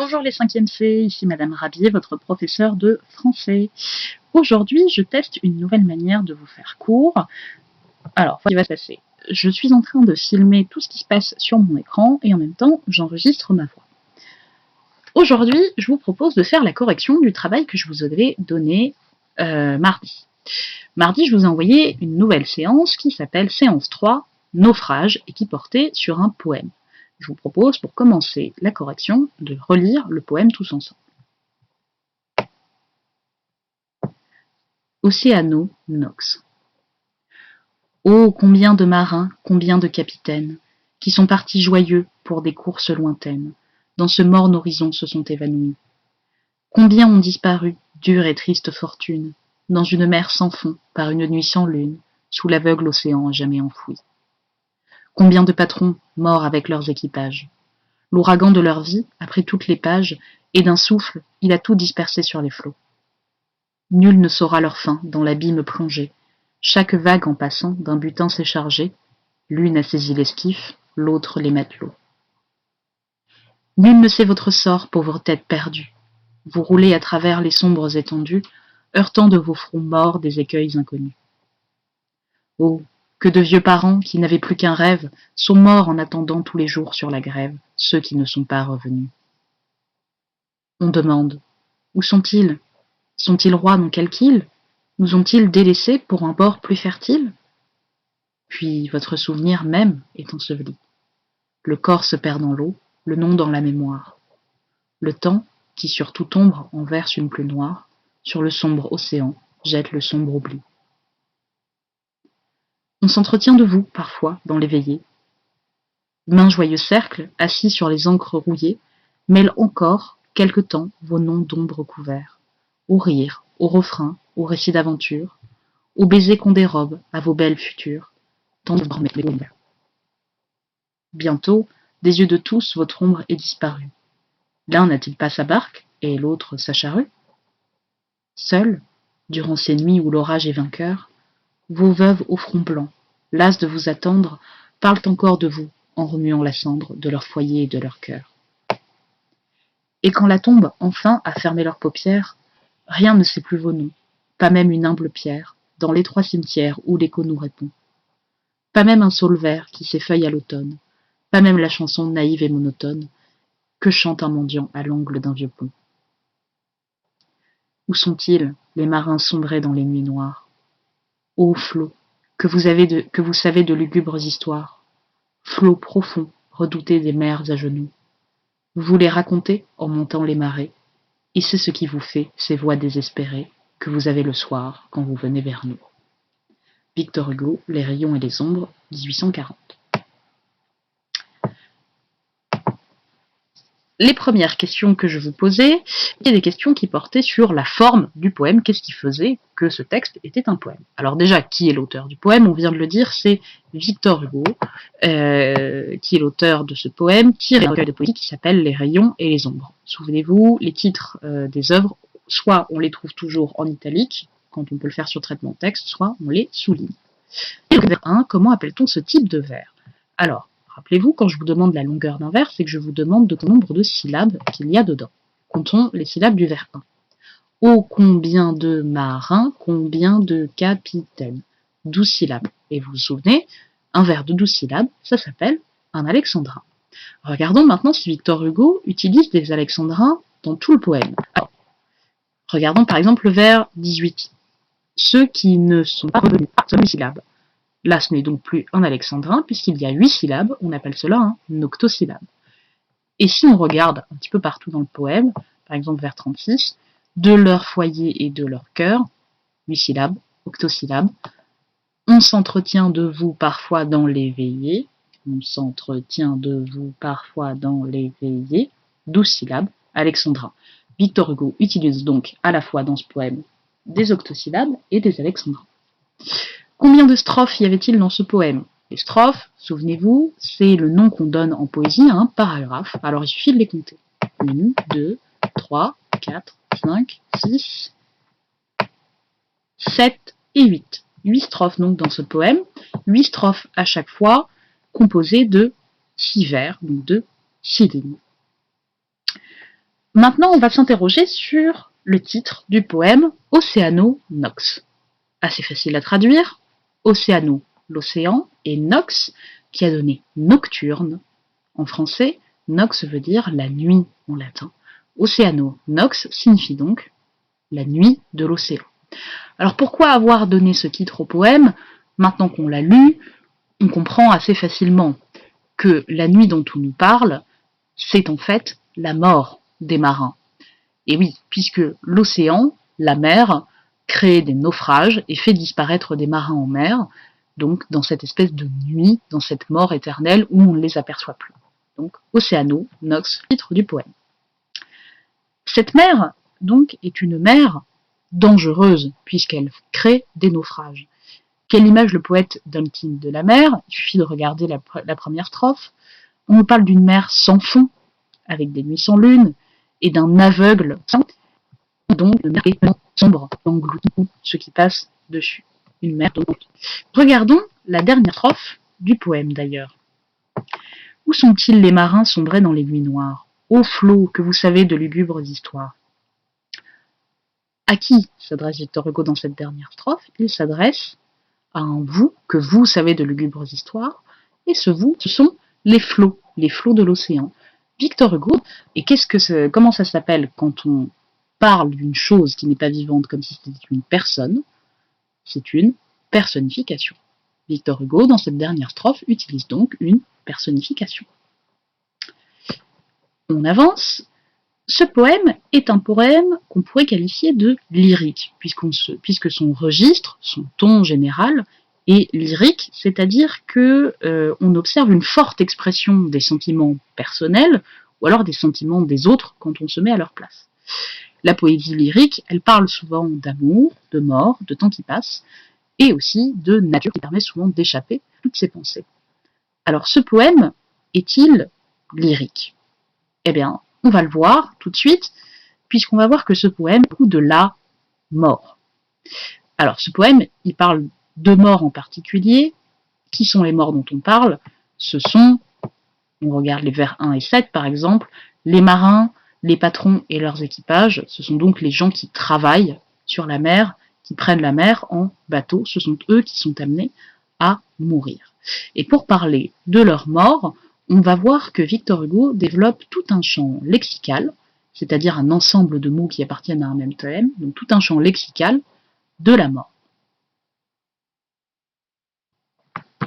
Bonjour les 5e C, ici Madame Rabier, votre professeure de français. Aujourd'hui, je teste une nouvelle manière de vous faire cours. Alors, ce qui va se passer. Je suis en train de filmer tout ce qui se passe sur mon écran et en même temps, j'enregistre ma voix. Aujourd'hui, je vous propose de faire la correction du travail que je vous avais donné mardi. Mardi, je vous ai envoyé une nouvelle séance qui s'appelle séance 3, naufrage, et qui portait sur un poème. Je vous propose, pour commencer la correction, de relire le poème tous ensemble. Océano Nox. Oh, combien de marins, combien de capitaines, qui sont partis joyeux pour des courses lointaines, dans ce morne horizon se sont évanouis. Combien ont disparu, dure et triste fortune, dans une mer sans fond, par une nuit sans lune, sous l'aveugle océan à jamais enfoui. Combien de patrons morts avec leurs équipages. L'ouragan de leur vie a pris toutes les pages, et d'un souffle, il a tout dispersé sur les flots. Nul ne saura leur fin dans l'abîme plongé. Chaque vague en passant d'un butin s'est chargée. L'une a saisi l'esquif, l'autre les matelots. Nul ne sait votre sort, pauvre tête perdue. Vous roulez à travers les sombres étendues, heurtant de vos fronts morts des écueils inconnus. Oh, que de vieux parents qui n'avaient plus qu'un rêve sont morts en attendant tous les jours sur la grève ceux qui ne sont pas revenus. On demande, où sont-ils? Sont-ils rois dans quelque île? Nous ont-ils délaissés pour un bord plus fertile? Puis votre souvenir même est enseveli. Le corps se perd dans l'eau, le nom dans la mémoire. Le temps, qui sur toute ombre en verse une pluie noire, sur le sombre océan jette le sombre oubli. On s'entretient de vous, parfois, dans les veillées. Mains joyeux cercles, assis sur les ancres rouillées, mêlent encore, quelque temps, vos noms d'ombre couverts. Au rire, au refrain, au récit d'aventure, aux baisers qu'on dérobe à vos belles futures, tant de dormez les ombres. Bientôt, des yeux de tous, votre ombre est disparue. L'un n'a-t-il pas sa barque, et l'autre sa charrue? Seuls, durant ces nuits où l'orage est vainqueur, vos veuves au front blanc, lasses de vous attendre, parlent encore de vous, en remuant la cendre de leur foyer et de leur cœur. Et quand la tombe, enfin, a fermé leurs paupières, rien ne sait plus vos noms, pas même une humble pierre, dans l'étroit cimetière où l'écho nous répond. Pas même un saule vert qui s'effeuille à l'automne, pas même la chanson naïve et monotone que chante un mendiant à l'angle d'un vieux pont. Où sont-ils, les marins sombrés dans les nuits noires? Ô flots, que vous savez de lugubres histoires, flots profonds, redoutés des mers à genoux. Vous les racontez en montant les marées, et c'est ce qui vous fait ces voix désespérées que vous avez le soir quand vous venez vers nous. Victor Hugo, Les rayons et les ombres, 1840. Les premières questions que je vous posais étaient des questions qui portaient sur la forme du poème, qu'est-ce qui faisait que ce texte était un poème. Alors déjà, qui est l'auteur du poème? On vient de le dire, c'est Victor Hugo, qui est l'auteur de ce poème, tiré d'un recueil de poésie qui s'appelle Les rayons et les ombres. Souvenez-vous, les titres des œuvres, soit on les trouve toujours en italique, quand on peut le faire sur traitement de texte, soit on les souligne. Et le vers 1, comment appelle-t-on ce type de vers? Alors, rappelez-vous, quand je vous demande la longueur d'un vers, c'est que je vous demande de quel nombre de syllabes qu'il y a dedans. Comptons les syllabes du vers 1. Oh, combien de marins, combien de capitaines? 12 syllabes. Et vous vous souvenez, un vers de 12 syllabes, ça s'appelle un alexandrin. Regardons maintenant si Victor Hugo utilise des alexandrins dans tout le poème. Alors, regardons par exemple le vers 18. Ceux qui ne sont pas revenus à 8 syllabes. Là, ce n'est donc plus un alexandrin, puisqu'il y a 8 syllabes, on appelle cela un octosyllabe. Et si on regarde un petit peu partout dans le poème, par exemple vers 36, de leur foyer et de leur cœur, 8 syllabes, octosyllabes, on s'entretient de vous parfois dans les veillées, on s'entretient de vous parfois dans les veillées, 12 syllabes, alexandrin. Victor Hugo utilise donc à la fois dans ce poème des octosyllabes et des alexandrins. Combien de strophes y avait-il dans ce poème? Les strophes, souvenez-vous, c'est le nom qu'on donne en poésie à un paragraphe. Alors il suffit de les compter. 1, 2, 3, 4, 5, 6, 7 et 8. 8 strophes donc dans ce poème. 8 strophes à chaque fois, composées de 6 vers, donc de 6 lignes. Maintenant, on va s'interroger sur le titre du poème Océano Nox. Assez facile à traduire. Océano, l'océan, et Nox, qui a donné nocturne en français. Nox veut dire la nuit en latin. Océano Nox signifie donc la nuit de l'océan. Alors pourquoi avoir donné ce titre au poème? Maintenant qu'on l'a lu, on comprend assez facilement que la nuit dont on nous parle, c'est en fait la mort des marins. Et oui, puisque l'océan, la mer, crée des naufrages et fait disparaître des marins en mer, donc dans cette espèce de nuit, dans cette mort éternelle où on ne les aperçoit plus. Donc Océano Nox, titre du poème. Cette mer, donc, est une mer dangereuse, puisqu'elle crée des naufrages. Quelle image le poète donne-t-il de la mer? Il suffit de regarder la première strophe. On nous parle d'une mer sans fond, avec des nuits sans lune, et d'un aveugle sans, donc de mer sombre, engloutit ce qui passe dessus. Une mer donc. Regardons la dernière strophe du poème d'ailleurs. Où sont-ils les marins sombrés dans les nuits noires? Ô flots que vous savez de lugubres histoires. À qui s'adresse Victor Hugo dans cette dernière strophe? Il s'adresse à un vous que vous savez de lugubres histoires, et ce vous, ce sont les flots de l'océan. Victor Hugo, et comment ça s'appelle quand on parle d'une chose qui n'est pas vivante comme si c'était une personne? C'est une personnification. Victor Hugo, dans cette dernière strophe, utilise donc une personnification. On avance. Ce poème est un poème qu'on pourrait qualifier de lyrique, puisque son registre, son ton général est lyrique, c'est-à-dire que on observe une forte expression des sentiments personnels ou alors des sentiments des autres quand on se met à leur place. La poésie lyrique, elle parle souvent d'amour, de mort, de temps qui passe, et aussi de nature qui permet souvent d'échapper à toutes ces pensées. Alors ce poème est-il lyrique? Eh bien, on va le voir tout de suite, puisqu'on va voir que ce poème parle de la mort. Alors ce poème, il parle de morts en particulier. Qui sont les morts dont on parle? Ce sont, on regarde les vers 1 et 7 par exemple, les marins, les patrons et leurs équipages. Ce sont donc les gens qui travaillent sur la mer, qui prennent la mer en bateau. Ce sont eux qui sont amenés à mourir. Et pour parler de leur mort, on va voir que Victor Hugo développe tout un champ lexical, c'est-à-dire un ensemble de mots qui appartiennent à un même thème, donc tout un champ lexical de la mort.